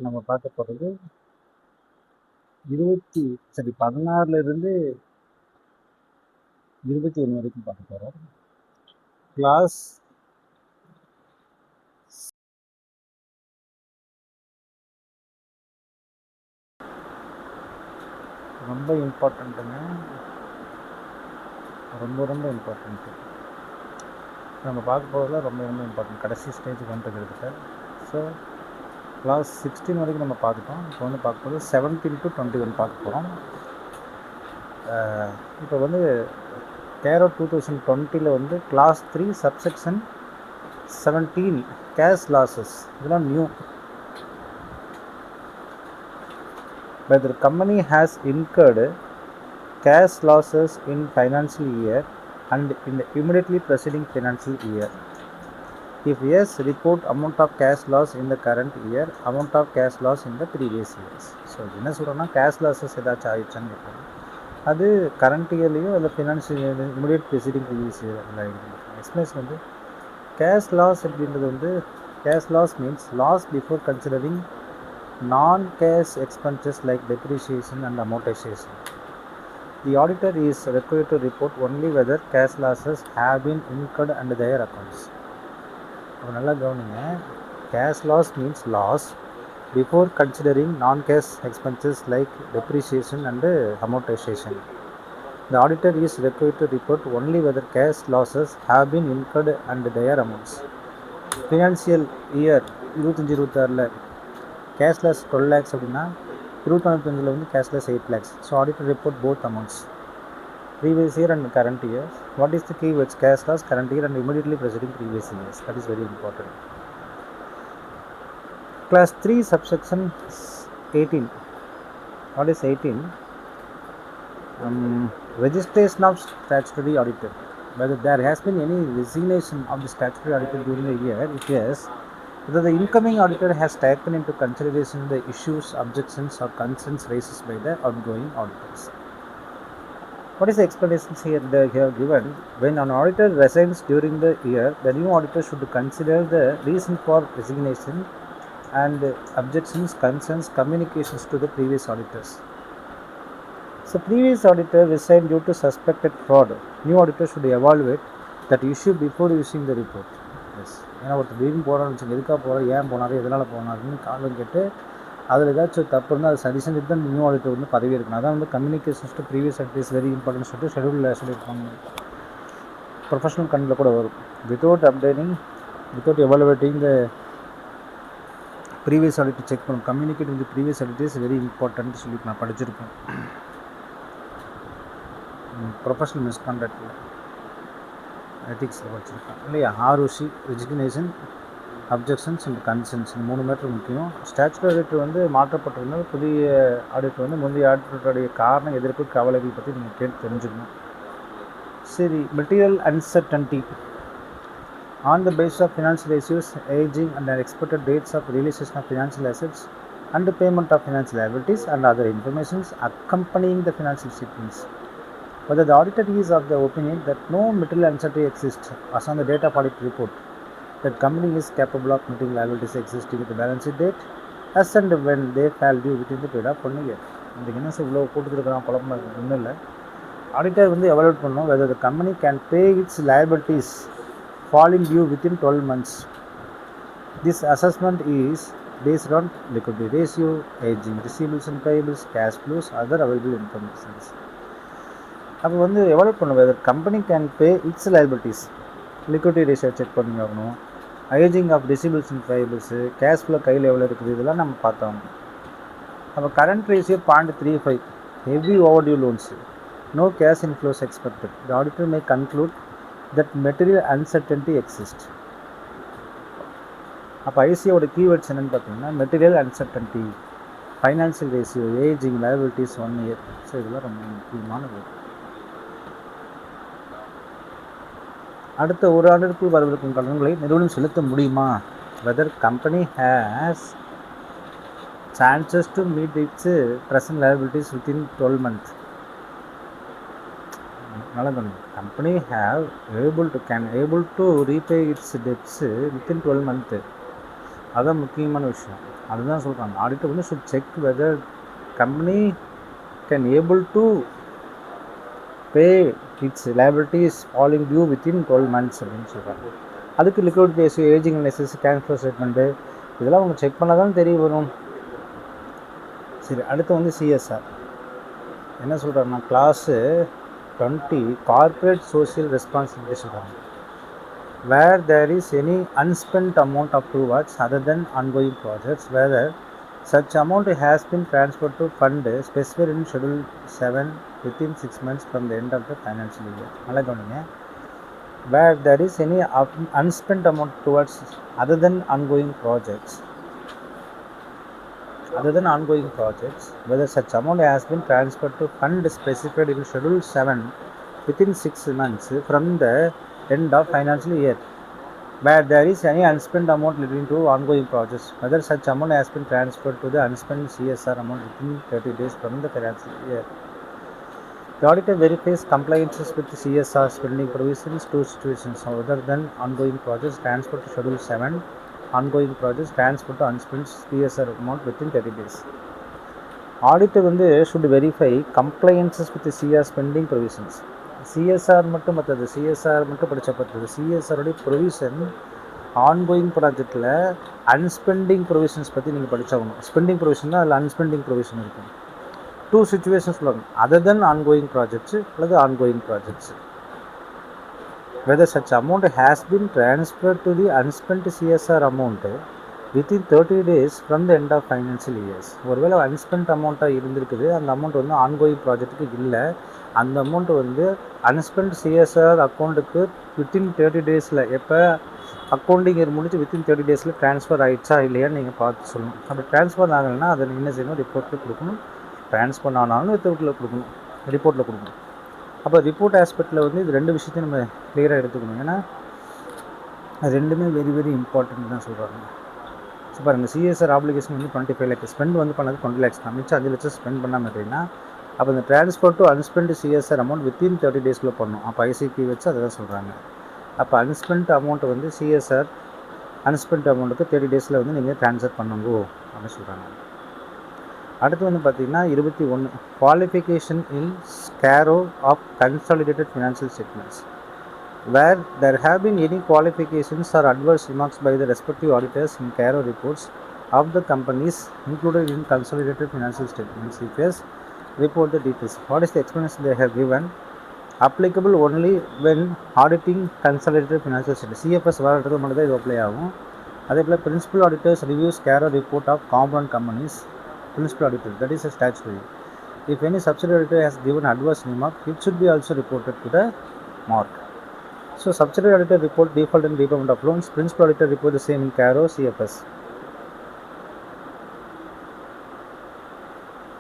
நம்ம பார்க்க போகிறது 16லேருந்து 21 வரைக்கும் பார்க்க போகிறோம். கிளாஸ் ரொம்ப இம்பார்ட்டண்ட்டுங்க, ரொம்ப இம்பார்ட்டண்ட்டு. நம்ம பார்க்க போகிறதுல ரொம்ப இம்பார்ட்டன்ட். கடைசி ஸ்டேஜுக்கு வந்துருக்கிறதுக்கு. ஸோ கிளாஸ் 16 வரைக்கும் நம்ம பார்த்துட்டோம். இப்போ வந்து பார்க்கும்போது 17 to 21 பார்க்க போகிறோம். இப்போ வந்து கேரோ 2020 வந்து கிளாஸ் 3 சப்செக்ஷன் 17 கேஷ் லாஸஸ். இதெல்லாம் new. Whether the company has incurred cash losses in financial year and in the immediately preceding financial year. If yes, report amount of cash loss in the current year, amount of cash loss in the previous years. So என்ன சொல்கிறோன்னா cash losses ஏதாச்சும் ஆயிடுச்சான்னு கேட்குறோம். அது current இயர்லேயோ இல்லை financial year immediate preceding previous year அதில் explanation வந்து cash loss அப்படின்றது வந்து cash loss means loss before considering non-cash expenses like depreciation and amortization. The auditor is required to report only whether cash losses have been incurred under their accounts. அப்போ நல்லா கவனிங்க. Cash loss means loss before considering non-cash expenses like depreciation and amortization. The auditor is required to report only whether cash losses have been incurred under their amounts. Financial year 25-26 cash loss 12 lakhs அப்படின்னா 24-25 வந்து cash loss 8 lakhs. So auditor report both amounts previous year and current year. What is the key words? Cash loss, current year and immediately preceding previous years. That is very important. Clause 3 subsection 18. What is 18? Registration of statutory auditor. Whether there has been any resignation of the statutory auditor during the year, if yes, whether the incoming auditor has taken into consideration the issues, objections or concerns raised by the outgoing auditors. What is the explanations here they have given? When an auditor resigns during the year, the new auditor should consider the reason for resignation and objections, concerns, communications to the previous auditors. So previous auditor resigned due to suspected fraud. New auditor should evaluate that issue before issuing the report. Yes, ஏன்னா ஒருத்தர் திடீர்னு போகிறான்னு வச்சுங்க, எதுக்காக போகிறோம், ஏன் போனார், எதனால் போனாருன்னு காரணம் கேட்டு அதில் ஏதாச்சும் தப்பு இருந்தால் அது சரி செஞ்சுட்டு தான் நியூ ஆடிட்டர் வந்து பதவி இருக்கணும். அதான் வந்து communications to previous auditor is very important சொல்லிட்டு ஷெடியூலில் சொல்லியிருப்பாங்க. ப்ரொஃபஷனல் கண்டில் கூட வரும். Without evaluating the previous auditor check பண்ணணும். Communicate with previous auditor is very important சொல்லிட்டு நான் படிச்சிருக்கேன் ப்ரொஃபஷனல் மிஸ்கான்டக்டில், எத்திக்ஸில் படிச்சிருக்கேன் இல்லையா. ROC, resignation, objections and concerns, இந்த 3 மேட்ரு முக்கியம். ஸ்டாச்சுட்டரி ஆடிட்டர் வந்து மாற்றப்பட்டிருந்தால் புதிய ஆடிட்டர் வந்து முந்தைய ஆடிட்டருடைய காரணம், எதிர்ப்பு, கவலைகள் பற்றி நீங்கள் கேட்டு தெரிஞ்சுக்கணும். சரி, material uncertainty on the basis of financial issues, ageing and expected dates of realisation of financial assets and payment of financial liabilities and other informations accompanying the financial statements. Whether the auditor is of the opinion that no material uncertainty exists as on the date of audit report, that company is capable of meeting liabilities existing at the balance sheet date as and when they fall due within the period of 1 year. இதுக்கு என்ன sir இவ்வளோ போட்டுருக்கான், குழப்பமா இருக்குது? ஒன்றும் இல்லை. Auditor வந்து evaluate பண்ணணும் whether the company can pay its liabilities falling due within 12 months. This assessment is based on liquidity ratio, aging, receivables and payables, cash flows, other available informations. அப்போ வந்து எவாலுவேட் பண்ணும் whether company can pay its liabilities, liquidity ratio check பண்ணி ஆகணும், ageing of receivables and payables, cash flow கையில் எவ்வளோ இருக்குது, இதெல்லாம் நம்ம பார்த்தோம். அப்போ current ratio 0.35, heavy overdue loans, no cash inflows expected. The auditor may conclude that material uncertainty exist. அப்போ ஐசியோட கீவேர்ட்ஸ் என்னென்னு பார்த்தீங்கன்னா material uncertainty, financial ratio, ageing, liabilities 1 year. So இதெல்லாம் ரொம்ப முக்கியமான வேர்டு. அடுத்த ஒரு ஆண்டிற்குள் வரவிருக்கும் கடன்களை நிறுவனம் செலுத்த முடியுமா? Whether company has chances to meet its present liabilities within 12 months. அதனால் company have able to repay its debts within 12 months. அதுதான் முக்கியமான விஷயம். அதுதான் சொல்கிறாங்க. ஆடிட்டர் வந்து should check whether company can able to pay its liabilities falling due within 12 months அப்படின்னு சொல்கிறாங்க. அதுக்கு liquid ratio, ageing analysis, cash flow statement இதெல்லாம் அவங்க செக் பண்ணால் தான் தெரிய வரும். சரி, அடுத்து வந்து சிஎஸ்ஆர் என்ன சொல்கிறாங்கன்னா, கிளாஸு 20 கார்பரேட் சோஷியல் ரெஸ்பான்சிபிலிட்டி சொல்கிறாங்க. Where there is any unspent amount of towards other than ongoing projects whether such amount has been transferred to fund specified in schedule 7 within 6 months from the end of the financial year. நல்லா கவனிங்க. Where there is any unspent amount towards other than ongoing projects, whether such amount has been transferred to fund specified in schedule 7 within 6 months from the end of financial year. Where there is any unspent amount leading to ongoing projects, whether such amount has been transferred to the unspent CSR amount within 30 days from the financial year. The auditor verifies compliances with the CSR spending provisions. Two situations other than ongoing projects transferred to schedule 7, ongoing projects transferred to unspent CSR amount within 30 days. Auditor வந்து should verify compliances with the CSR spending provisions. CSR மட்டும் பற்றது, CSR மட்டும் படித்தா பற்றது. சிஎஸ்ஆருடைய provision ongoing ப்ராஜெக்டில் அன்ஸ்பெண்டிங் provisions பற்றி நீங்கள் படித்தாகணும். Spending provision தான் அதில் அன்ஸ்பெண்டிங் provision இருக்கும். 2 situations சொல்லுவாங்க, அதர் தென் ஆன்கோயிங் ப்ராஜெக்ட்ஸு அல்லது ongoing projects. whether such amount has been transferred to the unspent CSR amount within 30 days from the end of financial years. ஒருவேளை unspent அமௌண்ட்டாக இருந்திருக்குது, அந்த அமௌண்ட் வந்து ஆன்கோயிங் ப்ராஜெக்ட்டுக்கு இல்லை, அந்த அமௌண்ட் வந்து அன்ஸ்பெண்ட் சிஎஸ்ஆர் அக்கௌண்ட்டுக்கு வித்தின் 30 டேஸில், எப்போ அக்கௌண்டிங் இயர் முடிச்சு வித்தின் 30 டேஸில் ட்ரான்ஸ்ஃபர் ஆகிடுச்சா இல்லையான்னு நீங்கள் பார்த்து சொல்லணும். அப்படி ட்ரான்ஸ்ஃபர் ஆகலைன்னா அதை நீங்கள் என்ன செய்யணும், ரிப்போர்ட்டில் கொடுக்கணும். ட்ரான்ஸ்ஃபர் ஆனாலும் ரிப்போர்ட்டில் கொடுக்கணும், ரிப்போர்ட்டில் கொடுக்கணும். அப்போ ரிப்போர்ட் ஆஸ்பெக்டில் வந்து இது 2 விஷயத்தையும் நம்ம கிளியராக எடுத்துக்கணும். ஏன்னா அது ரெண்டுமே வெரி வெரி இம்பார்ட்டன்ட் தான் சொல்கிறாங்க. ஸோ பாருங்கள், சிஎஸ்ஆர் ஆப்ளிகேஷன் வந்து 25 lakhs, ஸ்பெண்ட் வந்து பண்ணது 20 lakhs தான், மிச்சம் 5 லட்சம் ஸ்பெண்ட் பண்ணாமல் அப்படின்னா அப்போ இந்த transfer to unspent CSR amount within 30 டேஸ்க்குள்ளே பண்ணணும். அப்போ ஐசிபி வச்சு அதை தான் சொல்கிறாங்க. அப்போ அன்ஸ்பெண்ட் அமௌண்ட்டை வந்து சிஎஸ்ஆர் அன்ஸ்பெண்ட் அமௌண்ட்டுக்கு 30 டேஸில் வந்து நீங்கள் ட்ரான்ஸ்ஃபர் பண்ணுங்க அப்படின்னு சொல்கிறாங்க. அடுத்து வந்து பார்த்திங்கன்னா 21 qualification in CARO of consolidated financial statements. Where there have been any qualifications or adverse remarks by the respective auditors in CARO reports of the companies included in consolidated financial statements, if yes, report the details. What is the explanation they have given? Applicable only when auditing consolidated financial statements. CFS வரது மட்டும் தான் இது apply ஆகும். அதே போல் principal auditors reviews CARO report of component companies. Principal auditor, that is a statutory. If any subsidiary auditor has given adverse remark, it should be also reported to the mark. So subsidiary auditor report default and repayment of loans. Principal auditor report the same in CARO CFS.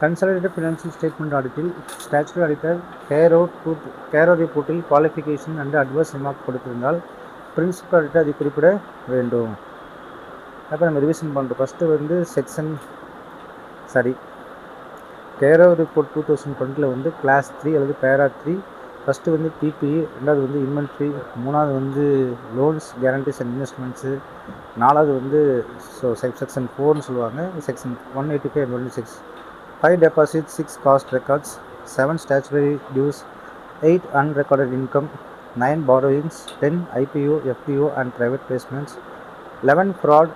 Consolidated financial statement auditing, statutory auditor CARO reportil qualification and adverse remark கொடுத்திருந்தால் principal auditor அதை குறிப்பிட வேண்டும். அப்போ நம்ம revision பண்ணுறோம். First வந்து CARO report 2020 வந்து class 3 அல்லது பேரா 3. ஃபஸ்ட்டு வந்து பிபிஇ, ரெண்டாவது வந்து இன்வென்ட்ரி, மூணாவது வந்து லோன்ஸ் கேரண்டிஸ் அண்ட் இன்வெஸ்ட்மெண்ட்ஸு, நாலாவது வந்து செக்ஷன் 4ன்னு சொல்லுவாங்க, section 185 and 126. 5 deposits, 6 cost records, 7 statutory dues, 8 unrecorded income, 9 borrowings, 10 IPO, FPO and private placements, 11 fraud,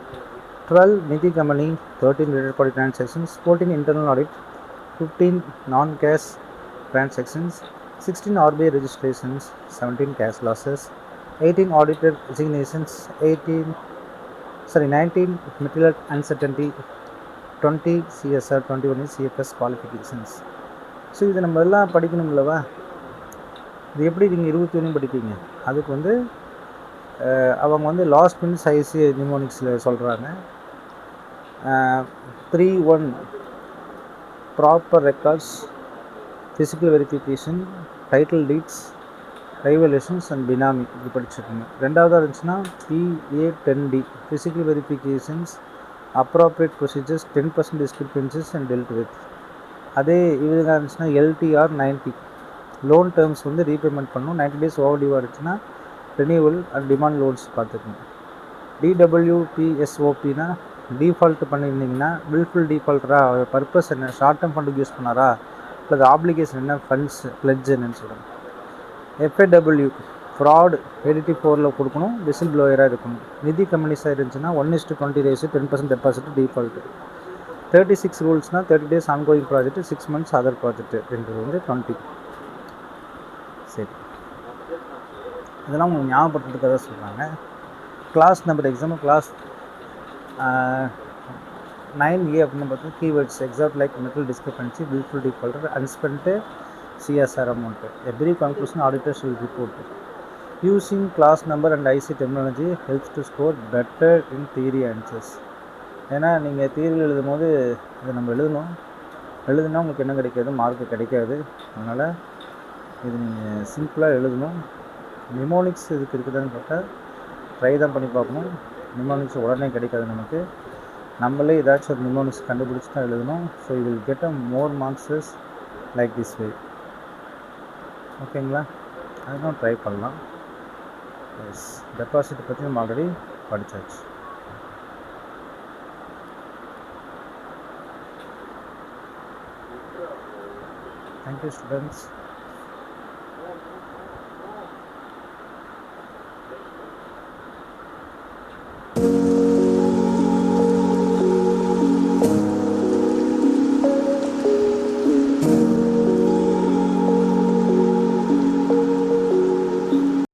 12 Nidhi company, 13 related party transactions, 14 internal audit, 15 non-cash transactions, 16 RBI registrations, 17 cash losses, 18 audited resignations, 19 material uncertainty, 20 CSR, 21 CFS qualifications. So இது நம்ம எல்லாம் படிக்கணும் இல்லவா? இது எப்படி நீங்கள் 21 படிப்பீங்க? அதுக்கு வந்து அவங்க வந்து லாஸ்ட் மினிட்ஸ் ஐசி நிமோனிக்ஸில் சொல்கிறாங்க. 3.1 proper records, physical verification, title deeds, revaluations and benami இது படிச்சுருக்கோங்க. ரெண்டாவதாக இருந்துச்சுன்னா PA10D physical verifications, appropriate procedures, 10% discrepancies and dealt with. அதே இதுதான் இருந்துச்சுன்னா LTR 90 லோன் டேர்ம்ஸ் வந்து ரீபேமெண்ட் பண்ணணும். 90 days ஓவர் டியூவாக இருந்துச்சுன்னா ரினியூவல் அண்ட் டிமாண்ட் லோன்ஸ் பார்த்துக்கணும். DWPSOPனா டீஃபால்ட் பண்ணியிருந்தீங்கன்னா வில்ஃபுல் டீஃபால்ட்டராக பர்பஸ் என்ன, ஷார்ட் டேர்ம் ஃபண்டுக்கு யூஸ் பண்ணாரா இல்லை ஆப்ளிகேஷன் என்ன, ஃபண்ட்ஸ் பிளட்ஜ் என்னன்னு சொல்லுங்கள். FAW ஃப்ராட் 84 கொடுக்கணும், விசில் ப்ளோயராக இருக்கணும். நிதி கம்பெனிஸாக இருந்துச்சுன்னா 1:20 ratio, 10% deposit default. 36 ரூல்ஸ்னால் 30 days ongoing project, 6 months other project அப்படின்றது வந்து 20. சரி, இதெல்லாம் உங்களுக்கு ஞாபகப்படுத்துறதுக்காக சொல்கிறாங்க. Class number example class 9A அப்படின்னு பார்த்தா keywords exact like material discrepancy, wilful defaulter, unspent CSR amount. A brief conclusion auditors will report. Using class number and IC terminology helps to score better in theory answers. ஏன்னா நீங்கள் தியரியில் எழுதும் போது இதை நம்ம எழுதுனா உங்களுக்கு என்ன கிடைக்காது, மார்க்கு கிடைக்காது. அதனால் இது நீங்கள் சிம்பிளாக எழுதணும். நிமோனிக்ஸ் இதுக்கு இருக்குதுன்னு பார்த்தா ட்ரை தான் பண்ணி பார்க்கணும். நிமோனிக்ஸ் உடனே கிடைக்காது நமக்கு. நம்மளே ஏதாச்சும் ஒரு நிமோனிக்ஸ் கண்டுபிடிச்சி தான் எழுதணும். So you will get a more marks like this way. ஓகேங்களா, அதுதான் ட்ரை பண்ணலாம். எஸ், டெபாசிட் பற்றி நம்ம ஆல்ரெடி படித்தாச்சு. Thank you, students.